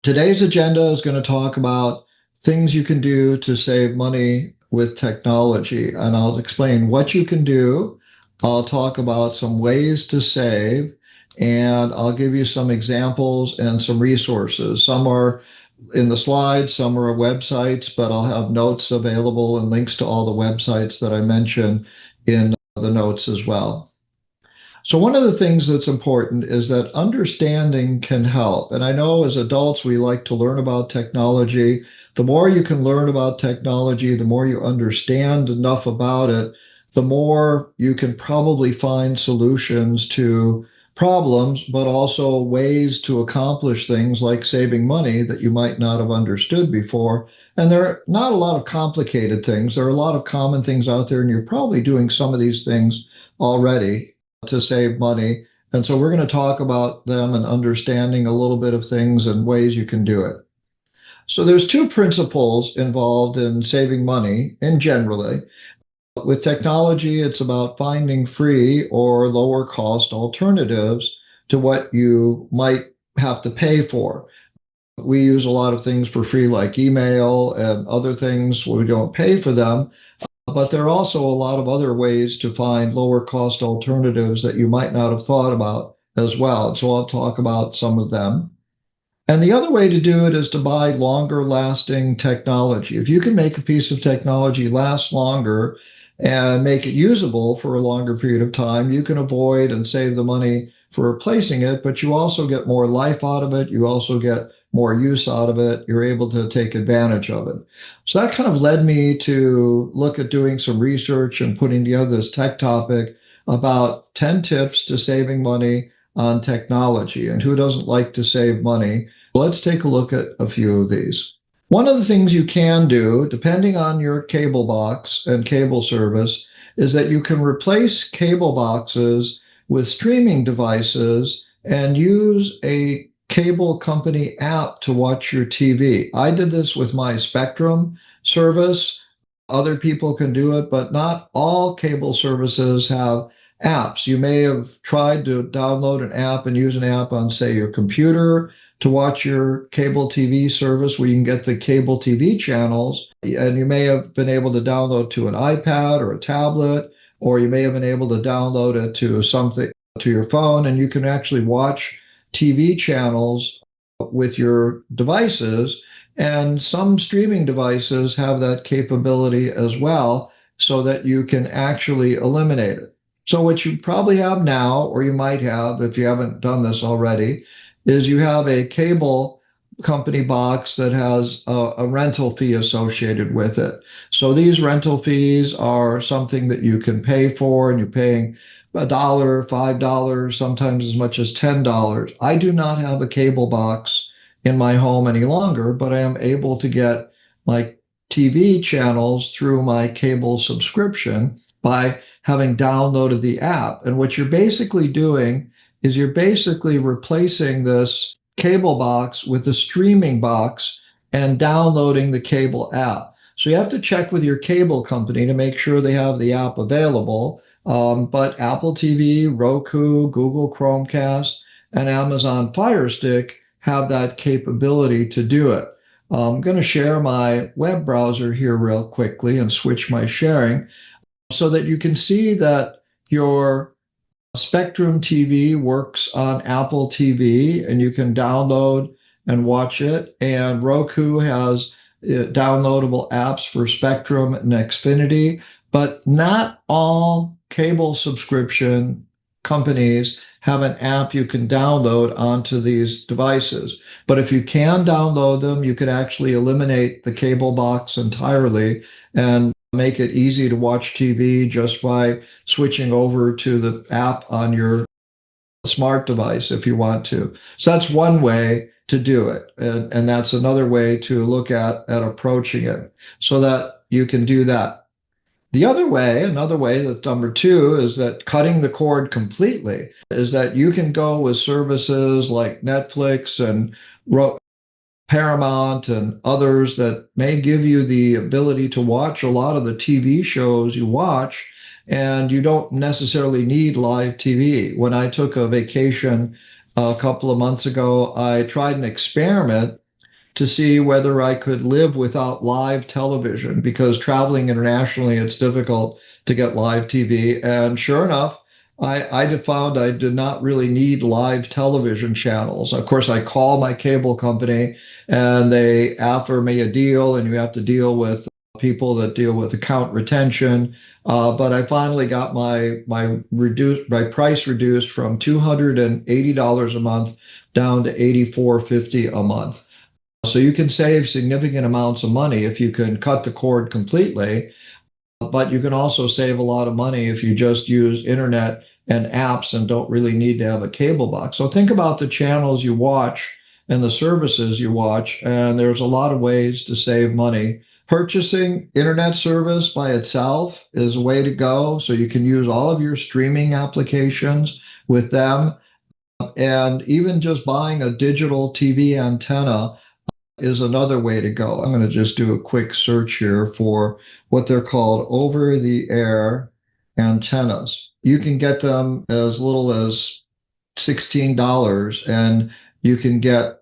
Today's agenda is going to talk about things you can do to save money with technology, and I'll explain what you can do. I'll talk about some ways to save, and I'll give you some examples and some resources. Some are in the slides, some are websites, but I'll have notes available and links to all the websites that I mention in the notes as well. So, one of the things that's important is that understanding can help. And I know as adults, we like to learn about technology. The more you can learn about technology, the more you understand enough about it, the more you can probably find solutions to problems, but also ways to accomplish things like saving money that you might not have understood before. And there are not a lot of complicated things. There are a lot of common things out there, and you're probably doing some of these things already to save money. And so we're going to talk about them and understanding a little bit of things and ways you can do it. So there's two principles involved in saving money in generally. With technology, it's about finding free or lower cost alternatives to what you might have to pay for. We use a lot of things for free, like email and other things where we don't pay for them. But there are also a lot of other ways to find lower cost alternatives that you might not have thought about as well. So I'll talk about some of them. And the other way to do it is to buy longer lasting technology. If you can make a piece of technology last longer and make it usable for a longer period of time, you can avoid and save the money for replacing it, but you also get more life out of it. You also get more use out of it. You're able to take advantage of it. So that kind of led me to look at doing some research and putting together this tech topic about 10 tips to saving money on technology. And who doesn't like to save money? Let's take a look at a few of these. One of the things you can do, depending on your cable box and cable service, is that you can replace cable boxes with streaming devices and use a cable company app to watch your TV. I did this with my Spectrum service. Other people can do it, but not all cable services have apps. You may have tried to download an app and use an app on, say, your computer to watch your cable TV service where you can get the cable TV channels. And you may have been able to download to an iPad or a tablet, or you may have been able to download it to something to your phone, and you can actually watch TV channels with your devices. And some streaming devices have that capability as well, so that you can actually eliminate it. So what you probably have now, or you might have if you haven't done this already, is you have a cable company box that has a rental fee associated with it. So these rental fees are something that you can pay for, and you're paying $1, $5, sometimes as much as $10. I do not have a cable box in my home any longer, but I am able to get my TV channels through my cable subscription by having downloaded the app. And what you're basically doing is you're basically replacing this cable box with a streaming box and downloading the cable app. So you have to check with your cable company to make sure they have the app available. But Apple TV, Roku, Google Chromecast, and Amazon Fire Stick have that capability to do it. I'm going to share my web browser here real quickly and switch my sharing so that you can see that your Spectrum TV works on Apple TV, and you can download and watch it. And Roku has downloadable apps for Spectrum and Xfinity, but not all cable subscription companies have an app you can download onto these devices. But if you can download them, you can actually eliminate the cable box entirely and make it easy to watch TV just by switching over to the app on your smart device if you want to. So that's one way to do it. And that's another way to look at approaching it so that you can do that. The other way, another way, that number two, is that cutting the cord completely, is that you can go with services like Netflix and Paramount and others that may give you the ability to watch a lot of the TV shows you watch, and you don't necessarily need live TV. When I took a vacation a couple of months ago, I tried an experiment to see whether I could live without live television, because traveling internationally, it's difficult to get live TV. And sure enough, I found I did not really need live television channels. Of course, I call my cable company and they offer me a deal, and you have to deal with people that deal with account retention. But I finally got my price reduced from $280 a month down to $84.50 a month. So you can save significant amounts of money if you can cut the cord completely, but you can also save a lot of money if you just use internet and apps and don't really need to have a cable box. So think about the channels you watch and the services you watch, and there's a lot of ways to save money. Purchasing internet service by itself is a way to go. So you can use all of your streaming applications with them. And even just buying a digital TV antenna is another way to go. I'm going to just do a quick search here for what they're called over-the-air antennas. You can get them as little as $16, and you can get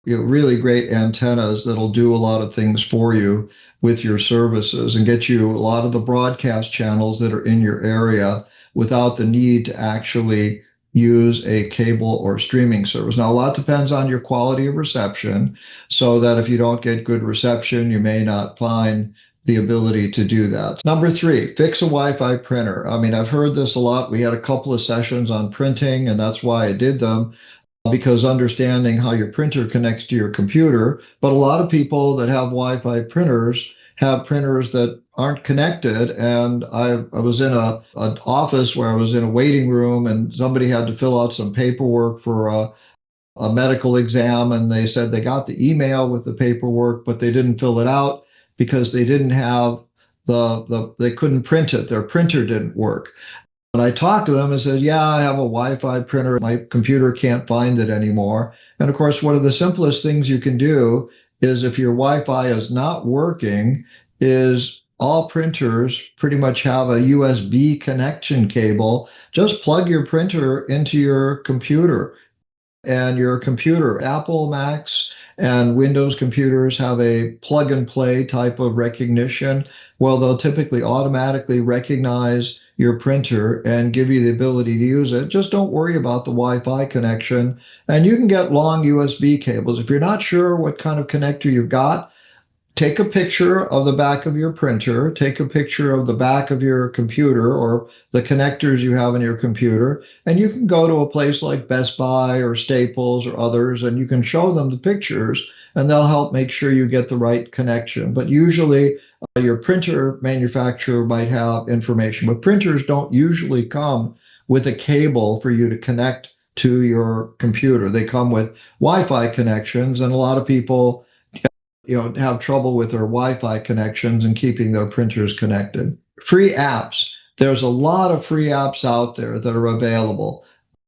really great antennas that'll do a lot of things for you with your services and get you a lot of the broadcast channels that are in your area without the need to actually use a cable or streaming service. Now, a lot depends on your quality of reception, so that if you don't get good reception, you may not find the ability to do that. Number 3, fix a Wi-Fi printer. I mean, I've heard this a lot. We had a couple of sessions on printing, and that's why I did them, because understanding how your printer connects to your computer. But a lot of people that have Wi-Fi printers have printers that aren't connected. And I was in an office where I was in a waiting room, and somebody had to fill out some paperwork for a medical exam. And they said they got the email with the paperwork, but they didn't fill it out because they didn't have they couldn't print it. Their printer didn't work. And I talked to them and said, yeah, I have a Wi-Fi printer. My computer can't find it anymore. And of course, one of the simplest things you can do is, if your Wi-Fi is not working, is all printers pretty much have a USB connection cable. Just plug your printer into your computer. And your computer, Apple Macs and Windows computers, have a plug and play type of recognition. Well, they'll typically automatically recognize your printer and give you the ability to use it. Just don't worry about the Wi-Fi connection. And you can get long USB cables. If you're not sure what kind of connector you've got, take a picture of the back of your printer, take a picture of the back of your computer or the connectors you have in your computer, and you can go to a place like Best Buy or Staples or others, and you can show them the pictures, and they'll help make sure you get the right connection. But usually your printer manufacturer might have information, but printers don't usually come with a cable for you to connect to your computer. They come with Wi-Fi connections, and a lot of people have trouble with their Wi-Fi connections and keeping their printers connected. Free apps. There's a lot of free apps out there that are available.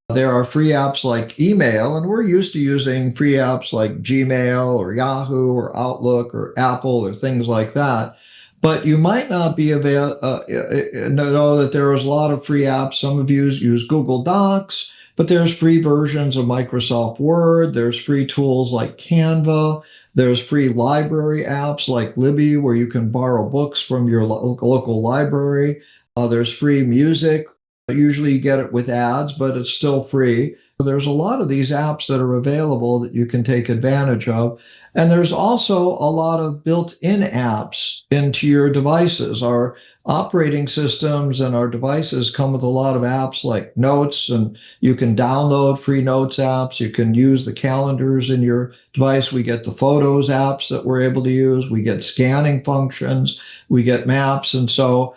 There are free apps like email, and we're used to using free apps like Gmail or Yahoo or Outlook or Apple or things like that. But you might not be know that there is a lot of free apps. Some of you use Google Docs, but there's free versions of Microsoft Word. There's free tools like Canva. There's free library apps like Libby, where you can borrow books from your local library. There's free music. Usually you get it with ads, but it's still free. There's a lot of these apps that are available that you can take advantage of. And there's also a lot of built-in apps into your devices. Our operating systems and our devices come with a lot of apps like Notes, and you can download free Notes apps. You can use the calendars in your device. We get the Photos apps that we're able to use. We get scanning functions. We get maps. And so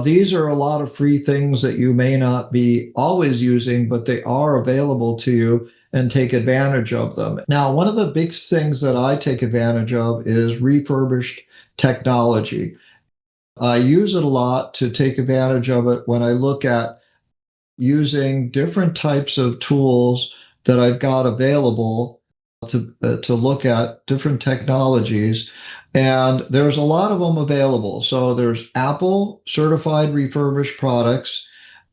these are a lot of free things that you may not be always using, but they are available to you, and take advantage of them. Now, one of the big things that I take advantage of is refurbished technology. I use it a lot to take advantage of it when I look at using different types of tools that I've got available to look at different technologies. And there's a lot of them available. So there's Apple certified refurbished products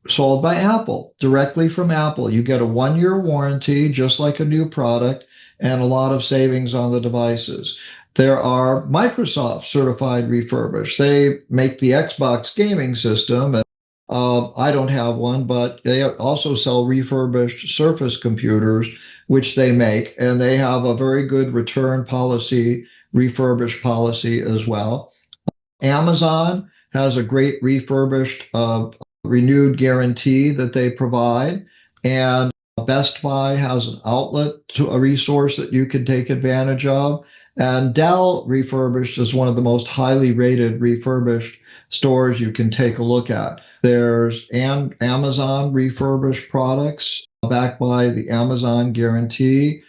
sold by Apple, directly from Apple. You get a 1-year warranty, just like a new product. and a lot of savings on the devices. There are Microsoft certified refurbished. They make the Xbox gaming system. I don't have one, but they also sell refurbished Surface computers, which they make, and they have a very good return policy, refurbished policy as well. Amazon has a great refurbished, renewed guarantee that they provide. And Best Buy has an outlet to a resource that you can take advantage of. And Dell Refurbished is one of the most highly rated refurbished stores you can take a look at. There's Amazon refurbished products backed by the Amazon guarantee.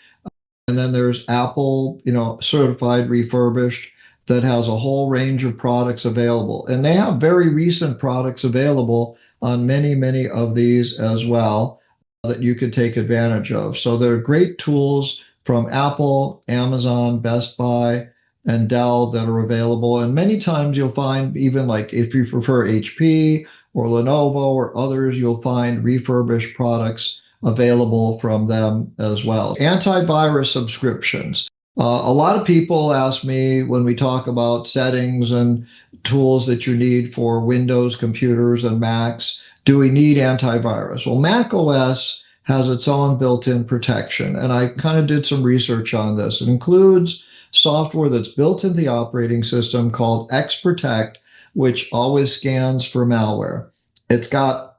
And then there's Apple, certified refurbished that has a whole range of products available. And they have very recent products available on many, many of these as well that you could take advantage of. So they're great tools from Apple, Amazon, Best Buy, and Dell that are available. And many times you'll find, even like if you prefer HP or Lenovo or others, you'll find refurbished products available from them as well. Antivirus subscriptions. A lot of people ask me when we talk about settings and tools that you need for Windows computers and Macs, do we need antivirus? Well, Mac OS has its own built-in protection, and I kind of did some research on this. It includes software that's built into the operating system called XProtect, which always scans for malware. It's got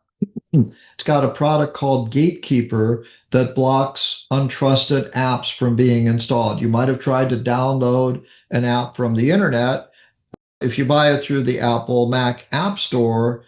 a product called Gatekeeper that blocks untrusted apps from being installed. You might have tried to download an app from the internet. If you buy it through the Apple Mac App Store,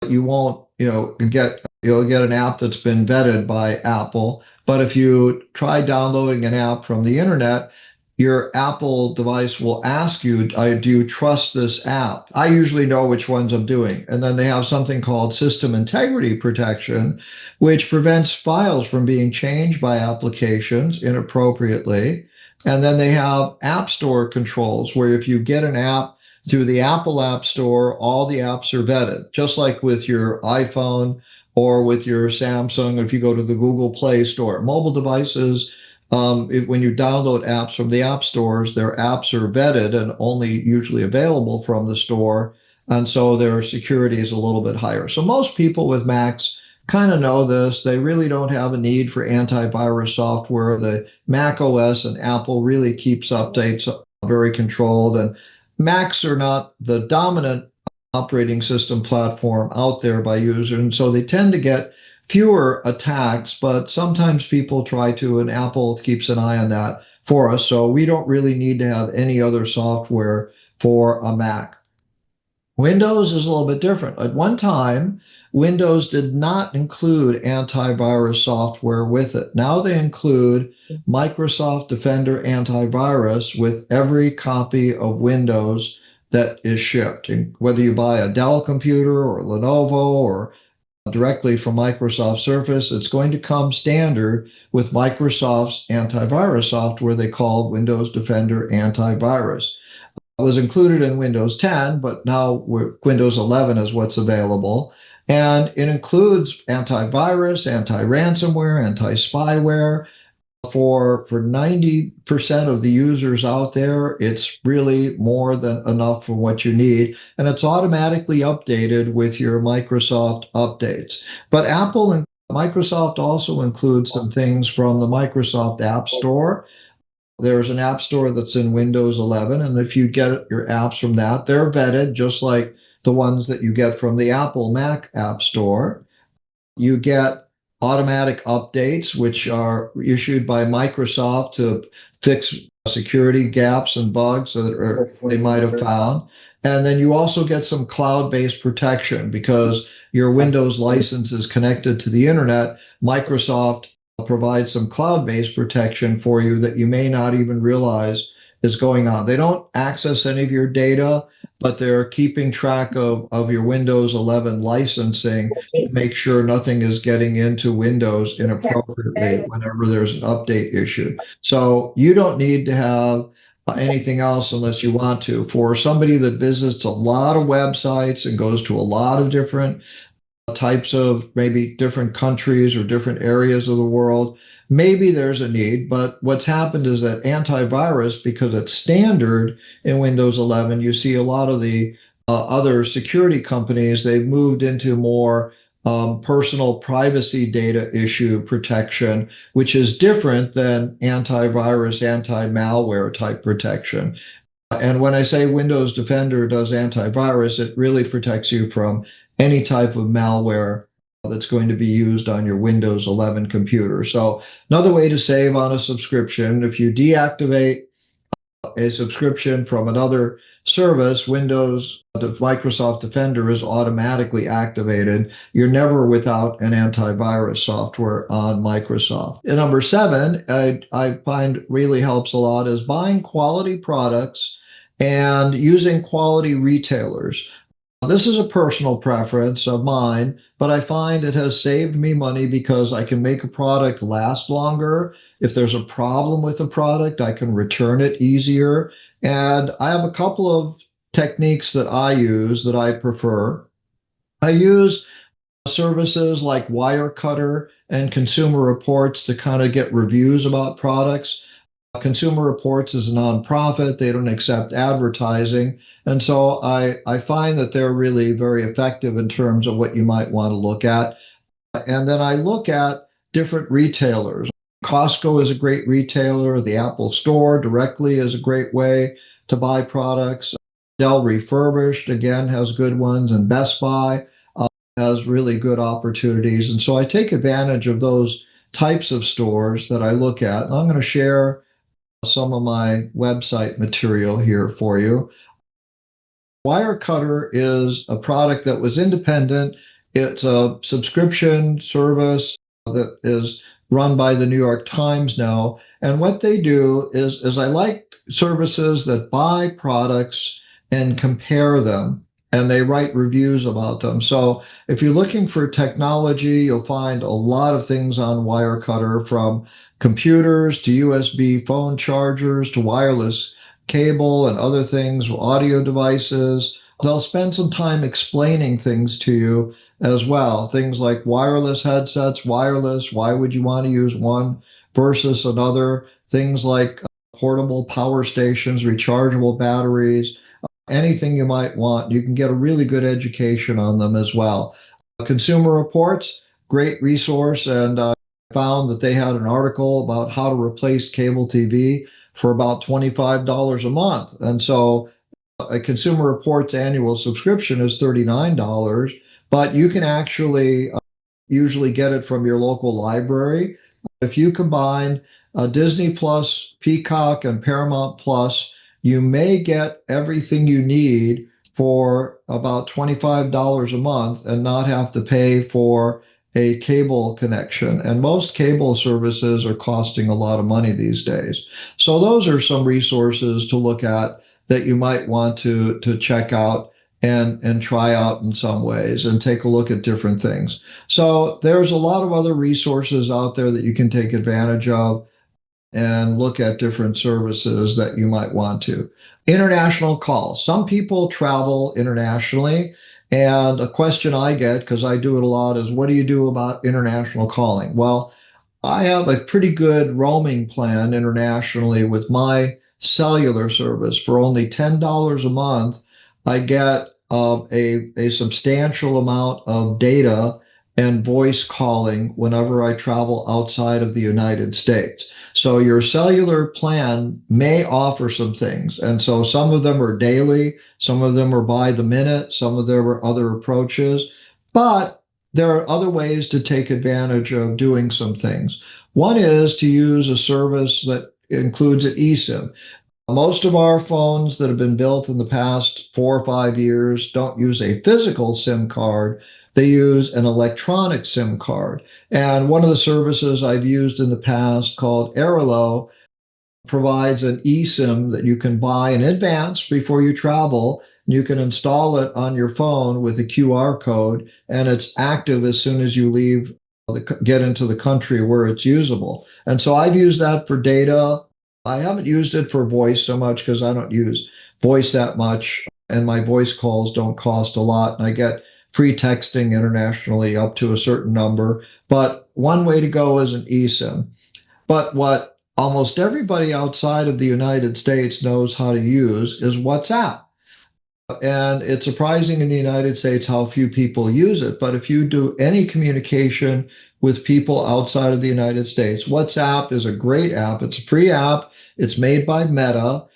you won't, you'll get an app that's been vetted by Apple. But if you try downloading an app from the internet, your Apple device will ask you, do you trust this app? I usually know which ones I'm doing. And then they have something called system integrity protection, which prevents files from being changed by applications inappropriately. And then they have App Store controls, where if you get an app through the Apple App Store, all the apps are vetted, just like with your iPhone or with your Samsung. If you go to the Google Play Store, mobile devices, when you download apps from the app stores, their apps are vetted and only usually available from the store. And so their security is a little bit higher. So most people with Macs kind of know this. They really don't have a need for antivirus software. The Mac OS and Apple really keeps updates very controlled. And Macs are not the dominant operating system platform out there by users. And so they tend to get fewer attacks, but sometimes people try to, and Apple keeps an eye on that for us. So we don't really need to have any other software for a Mac. Windows is a little bit different. At one time, Windows did not include antivirus software with it. Now they include Microsoft Defender antivirus with every copy of Windows that is shipped. And whether you buy a Dell computer or Lenovo or directly from Microsoft Surface, it's going to come standard with Microsoft's antivirus software they call Windows Defender Antivirus. It was included in Windows 10, but now Windows 11 is what's available. And it includes antivirus, anti-ransomware, anti-spyware. For 90% of the users out there, it's really more than enough for what you need. And it's automatically updated with your Microsoft updates. But Apple and Microsoft also include some things from the Microsoft App Store. There's an app store that's in Windows 11. And if you get your apps from that, they're vetted just like the ones that you get from the Apple Mac App Store. You get automatic updates, which are issued by Microsoft to fix security gaps and bugs that they might have found. And then you also get some cloud-based protection because your Windows license is connected to the internet. Microsoft provides some cloud-based protection for you that you may not even realize is going on. They don't access any of your data, but they're keeping track of your Windows 11 licensing to make sure nothing is getting into Windows inappropriately whenever there's an update issue. So you don't need to have anything else unless you want to. For somebody that visits a lot of websites and goes to a lot of different types of maybe different countries or different areas of the world, maybe there's a need, but what's happened is that antivirus, because it's standard in Windows 11, you see a lot of the other security companies, they've moved into more personal privacy data issue protection, which is different than antivirus, anti-malware type protection. And when I say Windows Defender does antivirus, it really protects you from any type of malware that's going to be used on your Windows 11 computer. So another way to save on a subscription, if you deactivate a subscription from another service, Microsoft Defender is automatically activated. You're never without an antivirus software on Microsoft. And number seven, I find really helps a lot is buying quality products and using quality retailers. This is a personal preference of mine, but I find it has saved me money because I can make a product last longer. If there's a problem with a product, I can return it easier. And I have a couple of techniques that I use that I prefer. I use services like Wirecutter and Consumer Reports to kind of get reviews about products. Consumer Reports is a nonprofit. They don't accept advertising. And so I find that they're really very effective in terms of what you might want to look at. And then I look at different retailers. Costco is a great retailer. The Apple Store directly is a great way to buy products. Dell Refurbished, again, has good ones. And Best Buy has really good opportunities. And so I take advantage of those types of stores that I look at. And I'm going to share some of my website material here for you. Wirecutter is a product that was independent. It's a subscription service that is run by the New York Times now. And what they do is I like services that buy products and compare them, and they write reviews about them. So if you're looking for technology, you'll find a lot of things on Wirecutter, from computers to USB phone chargers to wireless cable and other things, audio devices. They'll spend some time explaining things to you as well. Things like wireless headsets, wireless, why would you want to use one versus another? Things like portable power stations, rechargeable batteries, anything you might want. You can get a really good education on them as well. Consumer Reports, great resource, and found that they had an article about how to replace cable TV for about $25 a month. And so a Consumer Reports annual subscription is $39, but you can actually usually get it from your local library. If you combine Disney Plus, Peacock, and Paramount Plus, you may get everything you need for about $25 a month and not have to pay for a cable connection. And most cable services are costing a lot of money these days. So those are some resources to look at that you might want to check out and try out in some ways and take a look at different things. So there's a lot of other resources out there that you can take advantage of and look at different services that you might want to. International calls. Some people travel internationally, and a question I get, because I do it a lot, is what do you do about international calling? Well, I have a pretty good roaming plan internationally with my cellular service. For only $10 a month, I get a substantial amount of data and voice calling whenever I travel outside of the United States. So your cellular plan may offer some things. And so some of them are daily, some of them are by the minute, some of them are other approaches, but there are other ways to take advantage of doing some things. One is to use a service that includes an eSIM. Most of our phones that have been built in the past 4 or 5 years don't use a physical SIM card. They use an electronic SIM card. And one of the services I've used in the past, called Airalo, provides an eSIM that you can buy in advance before you travel. You can install it on your phone with a QR code, and it's active as soon as you get into the country where it's usable. And so I've used that for data. I haven't used it for voice so much because I don't use voice that much, and my voice calls don't cost a lot, and I get free texting internationally up to a certain number. But one way to go is an eSIM. But what almost everybody outside of the United States knows how to use is WhatsApp. And it's surprising in the United States how few people use it. But if you do any communication with people outside of the United States, WhatsApp is a great app. It's a free app. It's made by Meta.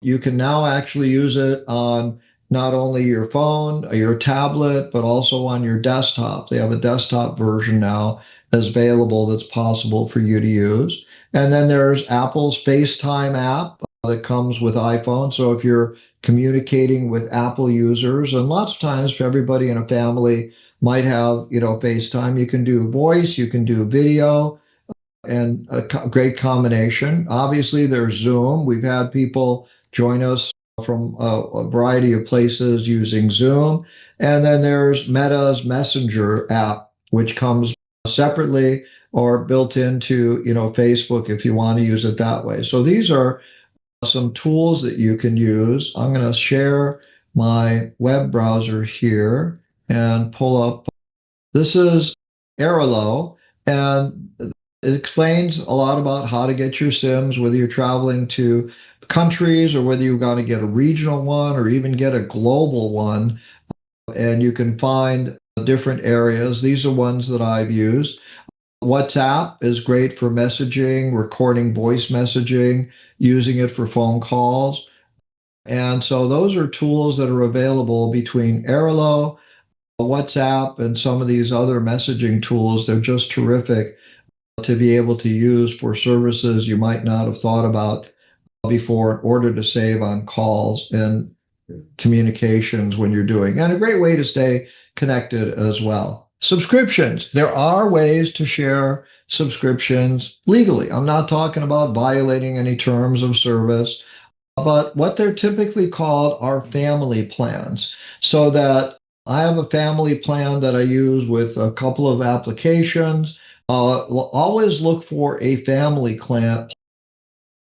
You can now actually use it on not only your phone, your tablet, but also on your desktop. They have a desktop version now that's available that's possible for you to use. And then there's Apple's FaceTime app that comes with iPhone. So if you're communicating with Apple users, and lots of times for everybody in a family might have, FaceTime, you can do voice, you can do video, and a great combination. Obviously, there's Zoom. We've had people join us from a variety of places using Zoom. And then there's Meta's Messenger app, which comes separately or built into, Facebook if you want to use it that way. So these are some tools that you can use. I'm going to share my web browser here and pull up. This is Airalo, and it explains a lot about how to get your SIMs, whether you're traveling to countries or whether you're going to get a regional one or even get a global one. And you can find different areas. These are ones that I've used. WhatsApp is great for messaging, recording voice messaging, using it for phone calls. And so those are tools that are available between Airalo, WhatsApp, and some of these other messaging tools. They're just terrific to be able to use for services you might not have thought about before in order to save on calls and communications when you're doing. And a great way to stay connected as well. Subscriptions. There are ways to share subscriptions legally. I'm not talking about violating any terms of service, but what they're typically called are family plans. So that I have a family plan that I use with a couple of applications. Always look for a family plan.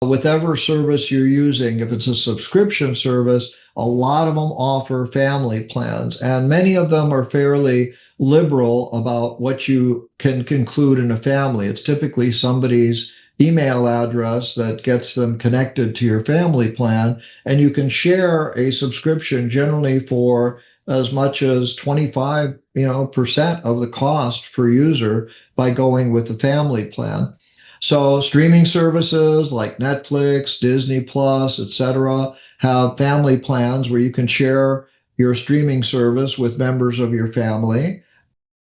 Whatever service you're using, if it's a subscription service, a lot of them offer family plans, and many of them are fairly liberal about what you can include in a family. It's typically somebody's email address that gets them connected to your family plan, and you can share a subscription generally for as much as 25% of the cost per user by going with the family plan. So streaming services like Netflix, Disney Plus, etc., have family plans where you can share your streaming service with members of your family.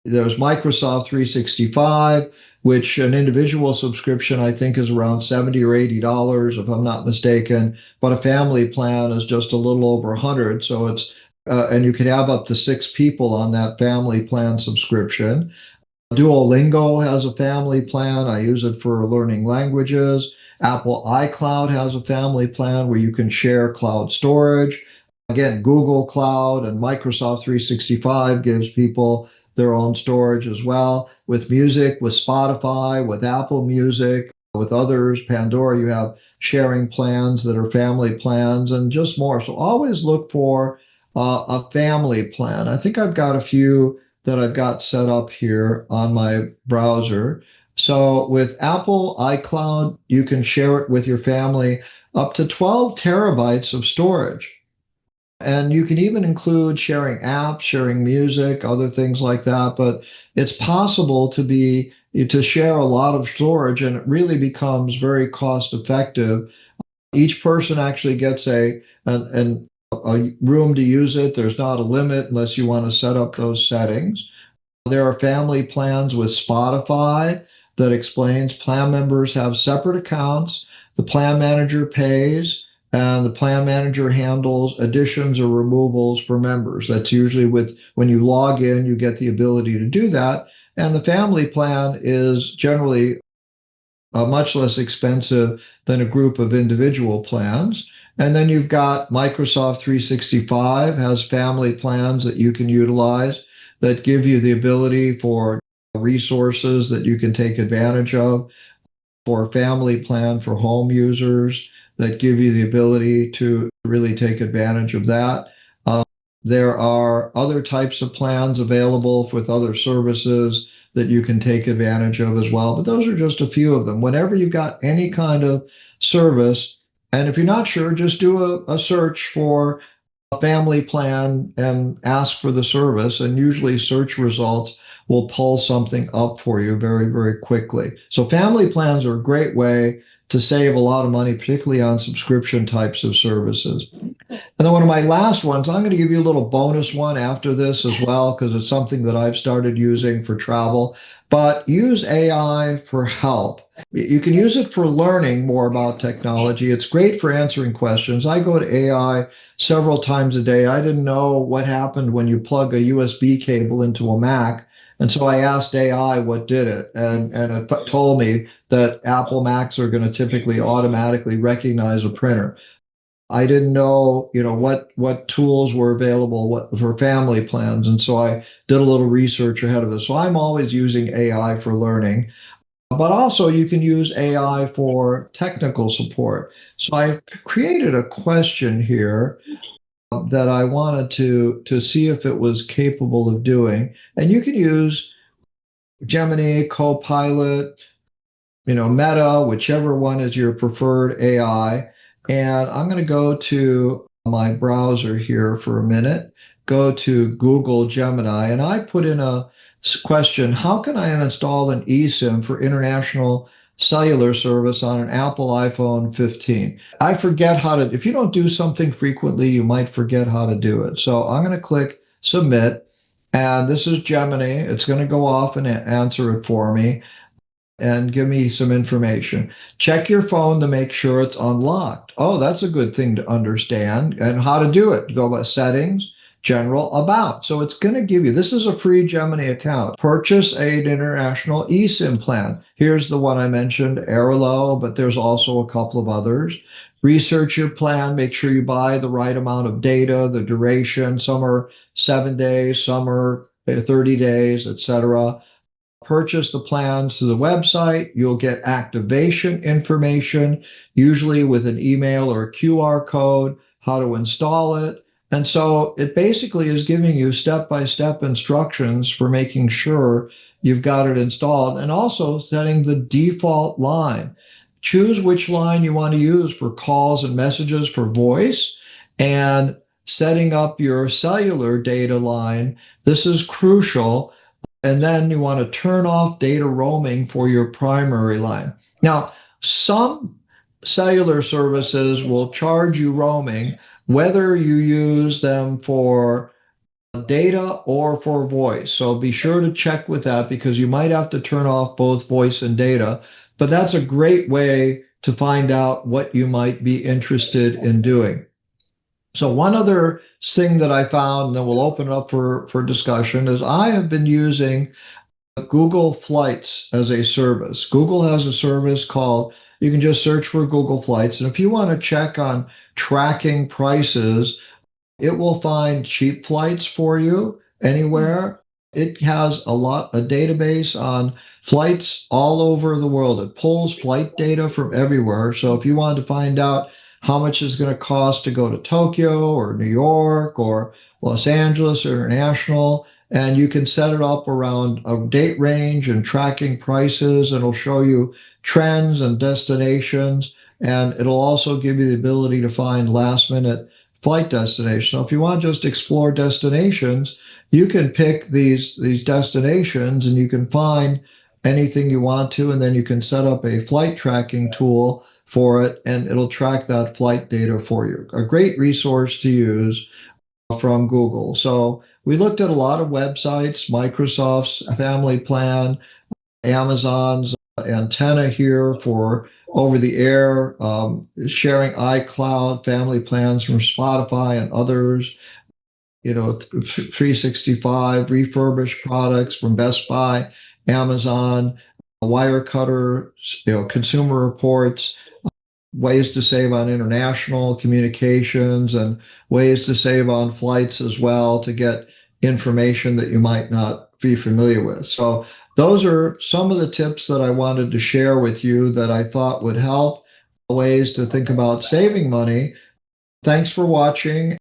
There's Microsoft 365, which an individual subscription I think is around $70 or $80, if I'm not mistaken, but a family plan is just a little over 100. So it's and you can have up to 6 people on that family plan subscription. Duolingo has a family plan. I use it for learning languages. Apple iCloud has a family plan where you can share cloud storage. Again, Google Cloud and Microsoft 365 gives people their own storage as well. With music, with Spotify, with Apple Music, with others, Pandora, you have sharing plans that are family plans and just more. So always look for a family plan. I think I've got a few that I've got set up here on my browser. So with Apple iCloud, you can share it with your family up to 12 terabytes of storage. And you can even include sharing apps, sharing music, other things like that. But it's possible to share a lot of storage, and it really becomes very cost effective. Each person actually gets a room to use it. There's not a limit unless you want to set up those settings. There are family plans with Spotify that explains plan members have separate accounts. The plan manager pays, and the plan manager handles additions or removals for members. That's usually when you log in, you get the ability to do that. And the family plan is generally much less expensive than a group of individual plans. And then you've got Microsoft 365 has family plans that you can utilize that give you the ability for resources that you can take advantage of, for a family plan for home users that give you the ability to really take advantage of that. There are other types of plans available with other services that you can take advantage of as well. But those are just a few of them. Whenever you've got any kind of service, and if you're not sure, just do a search for a family plan and ask for the service. And usually search results will pull something up for you very, very quickly. So family plans are a great way to save a lot of money, particularly on subscription types of services. And then one of my last ones, I'm going to give you a little bonus one after this as well, because it's something that I've started using for travel. But use AI for help. You can use it for learning more about technology. It's great for answering questions. I go to AI several times a day. I didn't know what happened when you plug a USB cable into a Mac. And so I asked AI what did it. And it told me that Apple Macs are going to typically automatically recognize a printer. I didn't know, what tools were available for family plans. And so I did a little research ahead of this. So I'm always using AI for learning, but also you can use AI for technical support. So I created a question here that I wanted to see if it was capable of doing. And you can use Gemini, Copilot, Meta, whichever one is your preferred AI. And I'm going to go to my browser here for a minute, go to Google Gemini, and I put in a question: how can I install an eSIM for international cellular service on an Apple iPhone 15? I forget how to, if you don't do something frequently, you might forget how to do it. So I'm going to click submit, and this is Gemini. It's going to go off and answer it for me and give me some information. Check your phone to make sure it's unlocked. Oh, that's a good thing to understand. And how to do it. Go by settings, general, about. So it's going to give you, this is a free Gemini account. Purchase an international eSIM plan. Here's the one I mentioned, Airlo, but there's also a couple of others. Research your plan. Make sure you buy the right amount of data, the duration. Some are 7 days, some are 30 days, etc. Purchase the plans through the website. You'll get activation information, usually with an email or a QR code, how to install it. And so it basically is giving you step-by-step instructions for making sure you've got it installed, and also setting the default line. Choose which line you want to use for calls and messages for voice, and setting up your cellular data line. This is crucial. And then you want to turn off data roaming for your primary line. Now, some cellular services will charge you roaming, whether you use them for data or for voice. So be sure to check with that, because you might have to turn off both voice and data. But that's a great way to find out what you might be interested in doing. So one other thing that I found, and then we'll open it up for discussion, is I have been using Google Flights as a service. Google has a service called, you can just search for Google Flights. And if you want to check on tracking prices, it will find cheap flights for you anywhere. It has a database on flights all over the world. It pulls flight data from everywhere. So if you want to find out how much it's going to cost to go to Tokyo or New York or Los Angeles or international, and you can set it up around a date range and tracking prices. It'll show you trends and destinations, and it'll also give you the ability to find last minute flight destinations. So if you want to just explore destinations, you can pick these destinations and you can find anything you want to, and then you can set up a flight tracking tool for it, and it'll track that flight data for you. A great resource to use from Google. So we looked at a lot of websites, Microsoft's Family Plan, Amazon's Antenna here for over-the-air, sharing iCloud, family plans from Spotify and others, 365, refurbished products from Best Buy, Amazon, Wirecutter, Consumer Reports, ways to save on international communications, and ways to save on flights as well, to get information that you might not be familiar with. So those are some of the tips that I wanted to share with you that I thought would help, ways to think about saving money. Thanks for watching.